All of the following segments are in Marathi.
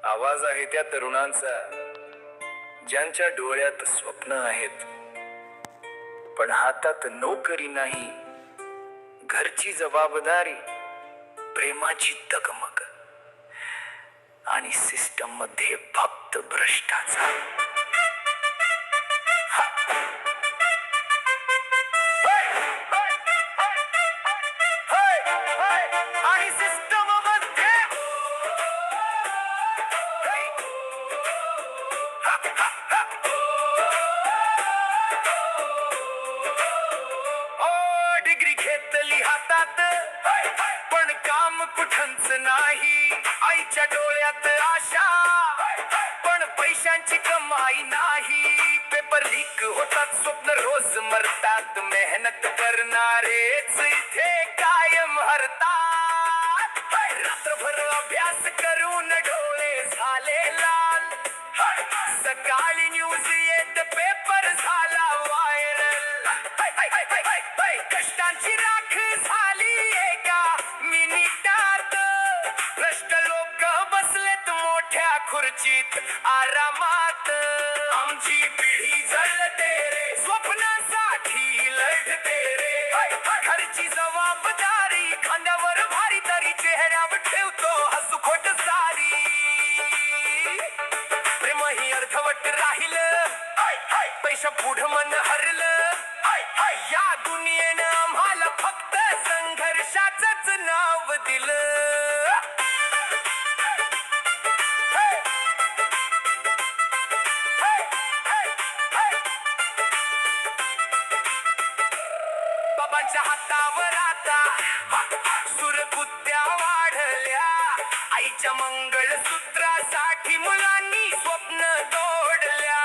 आवाज आहे त्या तरुणांचा ज्यांच्या डोळ्यात स्वप्न आहेत पण हातात नोकरी नाही, घरची जबाबदारी, प्रेमाची तगमग आणि सिस्टम मध्ये फक्त भ्रष्टाचार. आणि सिस्टम मध्ये डिग्री घेतली हातात पण काम कुठंच नाही. आईच्या डोळ्यात आशा पण पैशांची कमाई नाही. पेपर लीक होतात, स्वप्न रोज मरतात, मेहनत करणारेच इथे कायम हरतात. रात्रभर अभ्यास करून डोळे झाले लाल, सकाळी न्यूज येत पेपर झाला व्हायरल. कष्टांची राख झाली एका मिनिटात, भ्रष्ट लोक बसलेत मोठ्या खुर्चीत आरामात. आमची पिढी जळते रे, स्वप्नासाठी लढते रे, घरची जबाबदारी खांद्यावर भारी तरी चेहऱ्यावर ठेवतो हसू खोट सारी. प्रेम ही अर्धवट राहिलं, पैसा पुढं मन हरलं. या दुनियेनं आम्हाला फक्त संघर्षाचंच नाव दिलं. बाबांच्या हातावर आता सुरकुत्या वाढल्या, आईच्या मंगळसूत्रासाठी मुलांनी स्वप्न तोडल्या.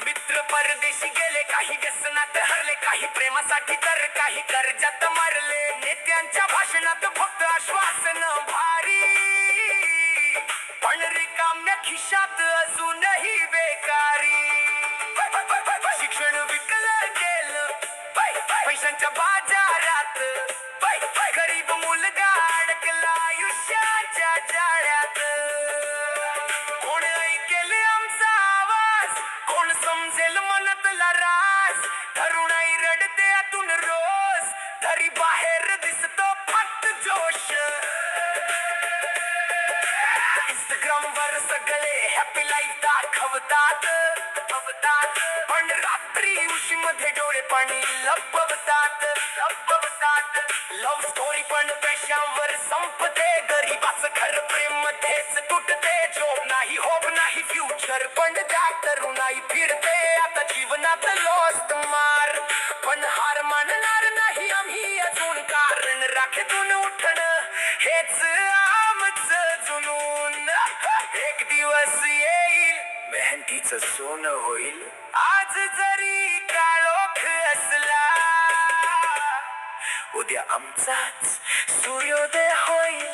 मित्र परदेशी गेले, काही व्यसनात हरले, काही प्रेमासाठी तर काही कर्जात मरले. नेत्यांच्या भाषणात फक्त आश्वासन भारी पण रिकाम्या खिशात अजूनही बेकारी. शिक्षण विकलं गेलं पैशांच्या बाजारात, गरीब मुलगा अडकला आयुष्याच्या जाळ्यात. कोण ऐकेल आमचा आवाज, कोण समजेल मनातला राज. तरुणाई रडते आतून रोज, तरी बाहेर दिसतो फक्त जोश. इंस्टाग्राम वर सगळे हॅपी लाईफ दाखवतात, पण रात्री उशी मध्ये डोळे पाणी लपवतात. लव्ह स्टोरी पण पैशांवर संपते, गरीबाचं खरं प्रेम मध्येच तुटते. जॉब नाही, होप नाही, फ्युचर पण त्या तरुणाई फिरते आता जीवनात लॉस्ट मार. पण हार मानणार नाही आम्ही अजून, कारण राखेतून उठणं हेच आमचं जुनून. एक दिवस येईल मेहनतीचं सोनं होईल, आज जरी काळोख असला उद्या आमचाच सूर्योदय होईल.